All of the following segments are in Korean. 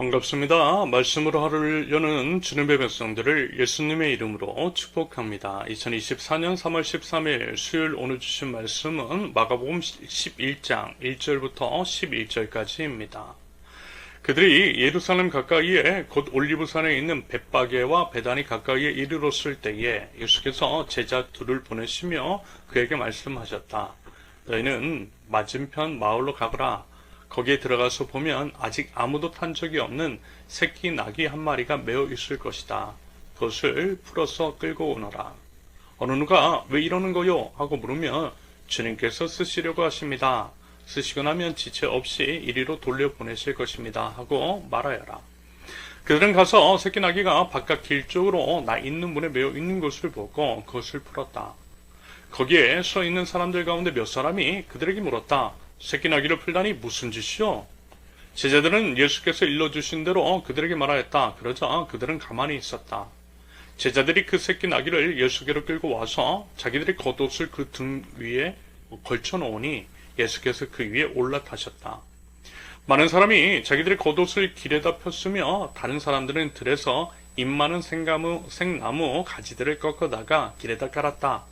반갑습니다. 말씀으로 하루를 여는 주님의 백성들을 예수님의 이름으로 축복합니다. 2024년 3월 13일 수요일 오늘 주신 말씀은 마가복음 11장 1절부터 11절까지입니다. 그들이 예루살렘 가까이에 곧 올리브산에 있는 벳바게와 베다니 가까이에 이르렀을 때에 예수께서 제자 둘을 보내시며 그에게 말씀하셨다. 너희는 맞은편 마을로 가거라. 거기에 들어가서 보면 아직 아무도 탄 적이 없는 새끼 나귀 한 마리가 메어 있을 것이다. 그것을 풀어서 끌고 오너라. 어느 누가 왜 이러는 거요? 하고 물으면 주님께서 쓰시려고 하십니다. 쓰시고 나면 지체 없이 이리로 돌려보내실 것입니다. 하고 말하여라. 그들은 가서 새끼 나귀가 바깥 길 쪽으로 나 있는 문에 메어 있는 것을 보고 그것을 풀었다. 거기에 서 있는 사람들 가운데 몇 사람이 그들에게 물었다. 새끼 나귀를 풀다니 무슨 짓이요? 제자들은 예수께서 일러주신 대로 그들에게 말하였다. 그러자 그들은 가만히 있었다. 제자들이 그 새끼 나귀를 예수께로 끌고 와서 자기들의 겉옷을 그 등 위에 걸쳐 놓으니 예수께서 그 위에 올라타셨다. 많은 사람이 자기들의 겉옷을 길에다 폈으며 다른 사람들은 들에서 잎 많은 생나무 가지들을 꺾어다가 길에다 깔았다.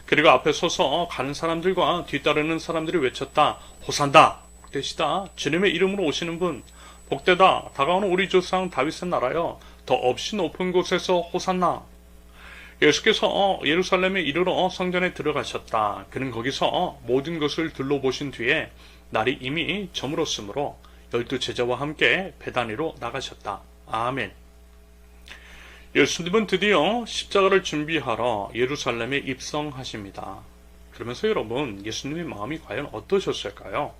그리고 앞에 서서 가는 사람들과 뒤따르는 사람들이 외쳤다. 호산다! 복되시다! 주님의 이름으로 오시는 분! 복되다! 다가오는 우리 조상 다윗의 나라여! 더 없이 높은 곳에서 호산나! 예수께서 예루살렘에 이르러 성전에 들어가셨다. 그는 거기서 모든 것을 둘러보신 뒤에 날이 이미 저물었으므로 12 제자와 함께 베다니로 나가셨다. 아멘. 예수님은 드디어 십자가를 준비하러 예루살렘에 입성하십니다. 그러면서 여러분, 예수님의 마음이 과연 어떠셨을까요?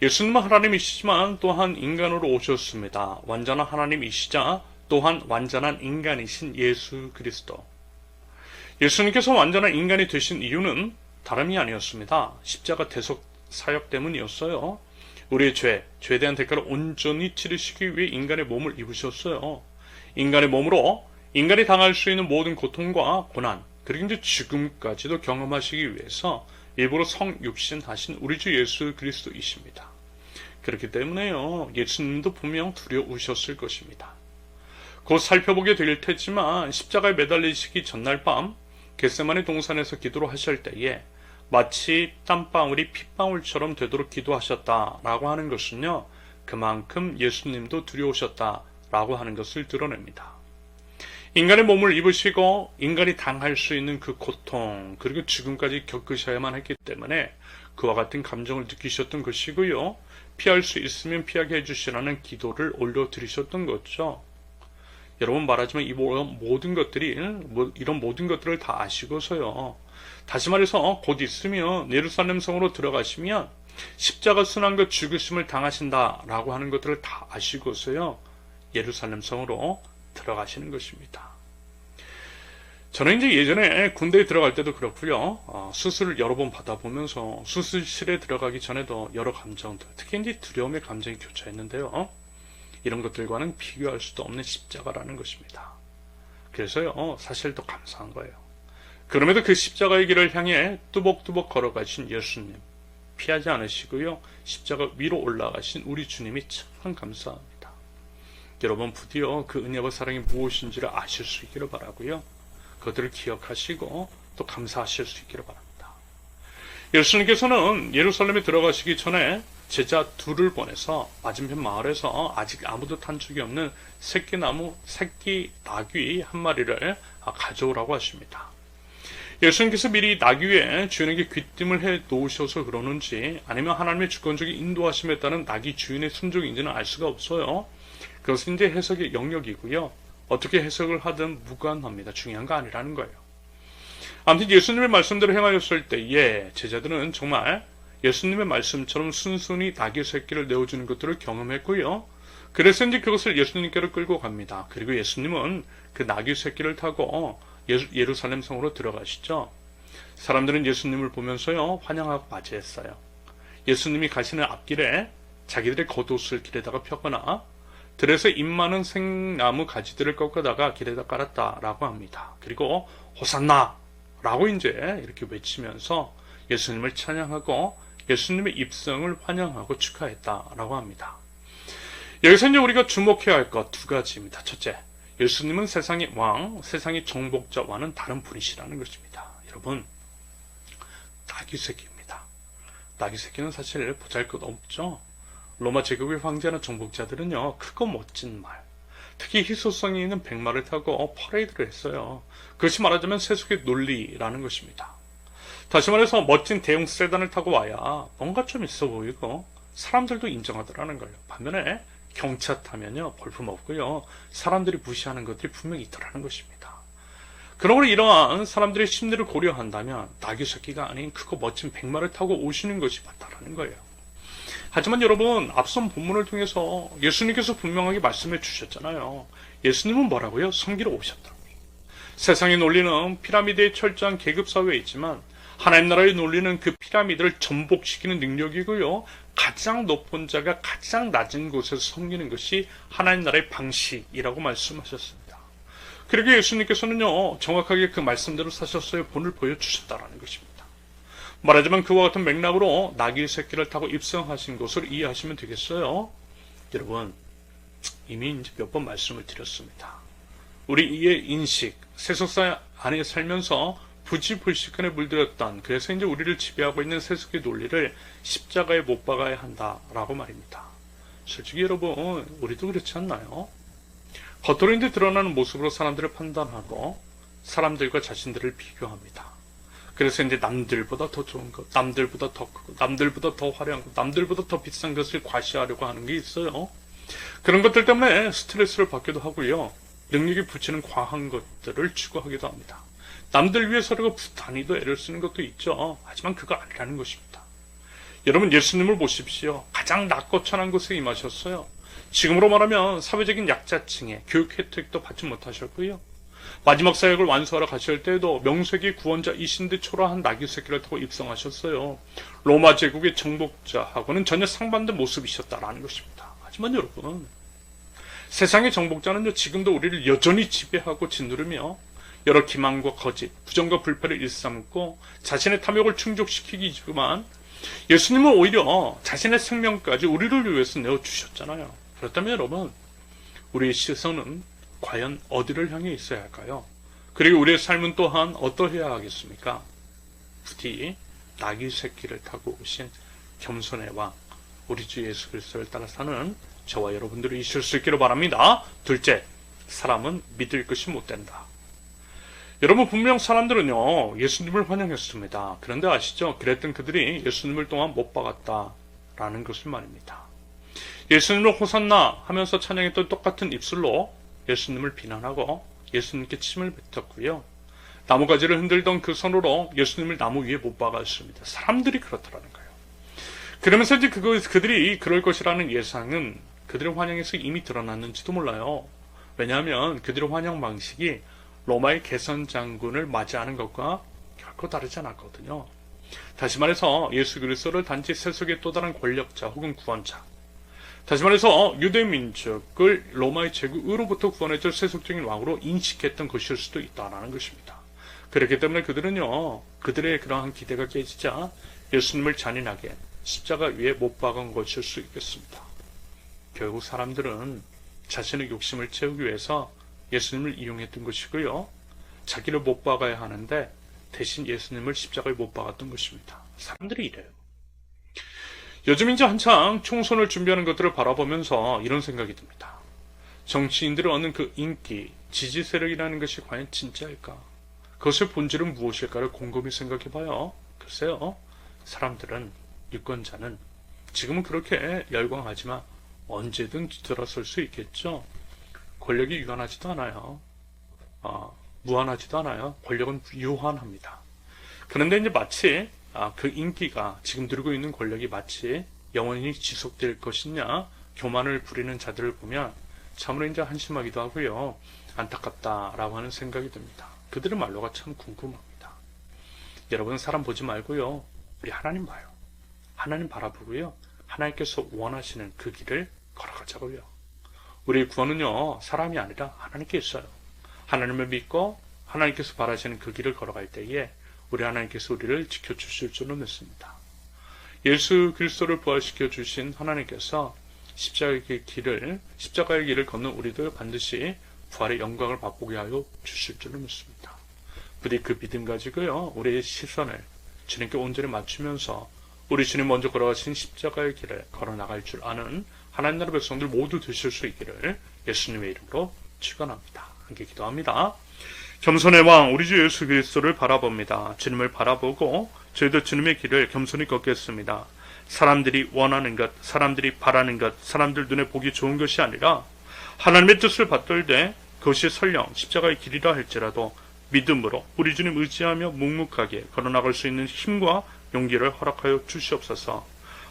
예수님은 하나님이시지만 또한 인간으로 오셨습니다. 완전한 하나님이시자 또한 완전한 인간이신 예수 그리스도. 예수님께서 완전한 인간이 되신 이유는 다름이 아니었습니다. 십자가 대속 사역 때문이었어요. 우리의 죄에 대한 대가를 온전히 치르시기 위해 인간의 몸을 입으셨어요. 인간의 몸으로 인간이 당할 수 있는 모든 고통과 고난, 그리고 이제 죽음까지도 경험하시기 위해서 일부러 성육신하신 우리 주 예수 그리스도이십니다. 그렇기 때문에요, 예수님도 분명 두려우셨을 것입니다. 곧 살펴보게 될 테지만 십자가에 매달리시기 전날 밤 겟세마네 동산에서 기도를 하실 때에 마치 땀방울이 핏방울처럼 되도록 기도하셨다라고 하는 것은요, 그만큼 예수님도 두려우셨다라고 하는 것을 드러냅니다. 인간의 몸을 입으시고 인간이 당할 수 있는 그 고통, 그리고 죽음까지 겪으셔야만 했기 때문에 그와 같은 감정을 느끼셨던 것이고요, 피할 수 있으면 피하게 해주시라는 기도를 올려드리셨던 거죠. 여러분, 말하지만 이런 모든 것들을 다 아시고서요, 다시 말해서 곧 있으면 예루살렘 성으로 들어가시면 십자가 순환과 죽으심을 당하신다라고 하는 것들을 다 아시고서요, 예루살렘 성으로 들어가시는 것입니다. 저는 이제 예전에 군대에 들어갈 때도 그렇고요, 수술을 여러 번 받아보면서 수술실에 들어가기 전에도 여러 감정들, 특히 이제 두려움의 감정이 교차했는데요, 이런 것들과는 비교할 수도 없는 십자가라는 것입니다. 그래서요, 사실 더 감사한 거예요. 그럼에도 그 십자가의 길을 향해 뚜벅뚜벅 걸어가신 예수님, 피하지 않으시고요, 십자가 위로 올라가신 우리 주님이 참 감사합니다. 여러분, 부디어 그 은혜와 사랑이 무엇인지를 아실 수 있기를 바라고요, 그것들을 기억하시고 또 감사하실 수 있기를 바랍니다. 예수님께서는 예루살렘에 들어가시기 전에 제자 둘을 보내서 맞은편 마을에서 아직 아무도 탄 적이 없는 새끼 나귀 한 마리를 가져오라고 하십니다. 예수님께서 미리 나귀에 주인에게 귀띔을 해 놓으셔서 그러는지, 아니면 하나님의 주권적인 인도하심에 따른 나귀 주인의 순종인지는 알 수가 없어요. 그것은 이제 해석의 영역이고요, 어떻게 해석을 하든 무관합니다. 중요한 거 아니라는 거예요. 아무튼 예수님의 말씀대로 행하였을 때에 제자들은 정말 예수님의 말씀처럼 순순히 나귀 새끼를 내어주는 것들을 경험했고요, 그래서 이제 그것을 예수님께로 끌고 갑니다. 그리고 예수님은 그 나귀 새끼를 타고 예루살렘 성으로 들어가시죠. 사람들은 예수님을 보면서요, 환영하고 맞이했어요. 예수님이 가시는 앞길에 자기들의 겉옷을 길에다가 펴거나 들에서 잎 많은 생나무 가지들을 꺾어다가 길에다 깔았다라고 합니다. 그리고 호산나! 라고 이제 이렇게 외치면서 예수님을 찬양하고 예수님의 입성을 환영하고 축하했다라고 합니다. 여기서 이제 우리가 주목해야 할 것 두 가지입니다. 첫째, 예수님은 세상의 왕, 세상의 정복자와는 다른 분이시라는 것입니다. 여러분, 나귀 새끼입니다. 나귀 새끼는 사실 보잘것없죠. 로마 제국의 황제나 정복자들은요, 크고 멋진 말, 특히 희소성이 있는 백마를 타고 퍼레이드를 했어요. 그것이 말하자면 세속의 논리라는 것입니다. 다시 말해서 멋진 대형 세단을 타고 와야 뭔가 좀 있어 보이고 사람들도 인정하더라는 거예요. 반면에 경차 타면요, 볼품없고요, 사람들이 무시하는 것들이 분명히 있더라는 것입니다. 그러므로 이러한 사람들의 심리를 고려한다면 나귀 새끼가 아닌 크고 멋진 백마를 타고 오시는 것이 맞다라는 거예요. 하지만 여러분, 앞선 본문을 통해서 예수님께서 분명하게 말씀해 주셨잖아요. 예수님은 뭐라고요? 섬기러 오셨다. 세상의 논리는 피라미드의 철저한 계급사회에 있지만 하나님 나라의 논리는 그 피라미드를 전복시키는 능력이고요, 가장 높은 자가 가장 낮은 곳에서 섬기는 것이 하나님 나라의 방식이라고 말씀하셨습니다. 그리고 예수님께서는요, 정확하게 그 말씀대로 사셨어요. 본을 보여주셨다라는 것입니다. 말하자면 그와 같은 맥락으로 나귀 새끼를 타고 입성하신 것을 이해하시면 되겠어요. 여러분, 이미 이제 몇 번 말씀을 드렸습니다. 우리 이의 인식, 세속사 안에 살면서 부지불식간에 물들었던, 그래서 이제 우리를 지배하고 있는 세속의 논리를 십자가에 못 박아야 한다라고 말입니다. 솔직히 여러분, 우리도 그렇지 않나요? 겉으로 이제 드러나는 모습으로 사람들을 판단하고 사람들과 자신들을 비교합니다. 그래서 이제 남들보다 더 좋은 것, 남들보다 더 크고, 남들보다 더 화려한 것, 남들보다 더 비싼 것을 과시하려고 하는 게 있어요. 그런 것들 때문에 스트레스를 받기도 하고요, 능력이 붙이는 과한 것들을 추구하기도 합니다. 남들 위해 서로가 부단히도 애를 쓰는 것도 있죠. 하지만 그거 아니라는 것입니다. 여러분, 예수님을 보십시오. 가장 낮고 천한 곳에 임하셨어요. 지금으로 말하면 사회적인 약자층의 교육 혜택도 받지 못하셨고요, 마지막 사역을 완수하러 가실 때에도 명색이 구원자이신 듯 초라한 나귀 새끼를 타고 입성하셨어요. 로마 제국의 정복자하고는 전혀 상반된 모습이셨다라는 것입니다. 하지만 여러분, 세상의 정복자는요, 지금도 우리를 여전히 지배하고 짓누르며 여러 기만과 거짓, 부정과 불패를 일삼고 자신의 탐욕을 충족시키기지만 예수님은 오히려 자신의 생명까지 우리를 위해서 내어주셨잖아요. 그렇다면 여러분, 우리의 시선은 과연 어디를 향해 있어야 할까요? 그리고 우리의 삶은 또한 어떠해야 하겠습니까? 부디 나귀 새끼를 타고 오신 겸손의 왕, 우리 주 예수 그리스도를 따라 사는 저와 여러분들이 있을 수 있기를 바랍니다. 둘째, 사람은 믿을 것이 못 된다. 여러분, 분명 사람들은요, 예수님을 환영했습니다. 그런데 아시죠? 그랬던 그들이 예수님을 또한 못 박았다라는 것을 말입니다. 예수님을 호산나 하면서 찬양했던 똑같은 입술로 예수님을 비난하고 예수님께 침을 뱉었고요, 나무가지를 흔들던 그 손으로 예수님을 나무 위에 못 박았습니다. 사람들이 그렇더라는 거예요. 그러면서 이제 그들이 그럴 것이라는 예상은 그들의 환영에서 이미 드러났는지도 몰라요. 왜냐하면 그들의 환영 방식이 로마의 개선 장군을 맞이하는 것과 결코 다르지 않았거든요. 다시 말해서 예수 그리스도를 단지 세속의 또 다른 권력자 혹은 구원자, 다시 말해서 유대 민족을 로마의 제국으로부터 구원해줄 세속적인 왕으로 인식했던 것일 수도 있다는 것입니다. 그렇기 때문에 그들은요, 그들의 그러한 기대가 깨지자 예수님을 잔인하게 십자가 위에 못 박은 것일 수 있겠습니다. 결국 사람들은 자신의 욕심을 채우기 위해서 예수님을 이용했던 것이고요, 자기를 못 박아야 하는데 대신 예수님을 십자가에 못 박았던 것입니다. 사람들이 이래요. 요즘 이제 한창 총선을 준비하는 것들을 바라보면서 이런 생각이 듭니다. 정치인들이 얻는 그 인기, 지지 세력이라는 것이 과연 진짜일까? 그것의 본질은 무엇일까를 곰곰이 생각해봐요. 글쎄요, 사람들은, 유권자는 지금은 그렇게 열광하지만 언제든 들어설 수 있겠죠. 권력이 유한하지도 않아요. 무한하지도 않아요. 권력은 유한합니다. 그런데 이제 마치 그 인기가, 지금 들고 있는 권력이 마치 영원히 지속될 것이냐 교만을 부리는 자들을 보면 참으로 이제 한심하기도 하고요, 안타깝다라고 하는 생각이 듭니다. 그들의 말로가 참 궁금합니다. 여러분, 사람 보지 말고요, 우리 하나님 봐요. 하나님 바라보고요, 하나님께서 원하시는 그 길을 걸어가자고요. 우리의 구원은요, 사람이 아니라 하나님께 있어요. 하나님을 믿고 하나님께서 바라시는 그 길을 걸어갈 때에 우리 하나님께서 우리를 지켜주실 줄은 믿습니다. 예수 그리스도를 부활시켜 주신 하나님께서 십자가의 길을 걷는 우리들 반드시 부활의 영광을 맛보게 하여 주실 줄을 믿습니다. 부디 그 믿음 가지고요, 우리의 시선을 주님께 온전히 맞추면서 우리 주님 먼저 걸어가신 십자가의 길을 걸어나갈 줄 아는 하나님 나라 백성들 모두 되실 수 있기를 예수님의 이름으로 축원합니다. 함께 기도합니다. 겸손의 왕 우리 주 예수 그리스도를 바라봅니다. 주님을 바라보고 저희도 주님의 길을 겸손히 걷겠습니다. 사람들이 원하는 것, 사람들이 바라는 것, 사람들 눈에 보기 좋은 것이 아니라 하나님의 뜻을 받들되 그것이 설령 십자가의 길이라 할지라도 믿음으로 우리 주님 의지하며 묵묵하게 걸어나갈 수 있는 힘과 용기를 허락하여 주시옵소서.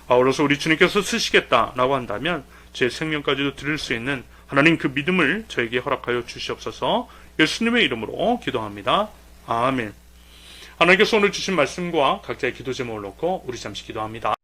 아울러서 우리 주님께서 쓰시겠다라고 한다면 제 생명까지도 드릴 수 있는 하나님 그 믿음을 저에게 허락하여 주시옵소서. 예수님의 이름으로 기도합니다. 아멘. 하나님께서 오늘 주신 말씀과 각자의 기도 제목을 놓고 우리 잠시 기도합니다.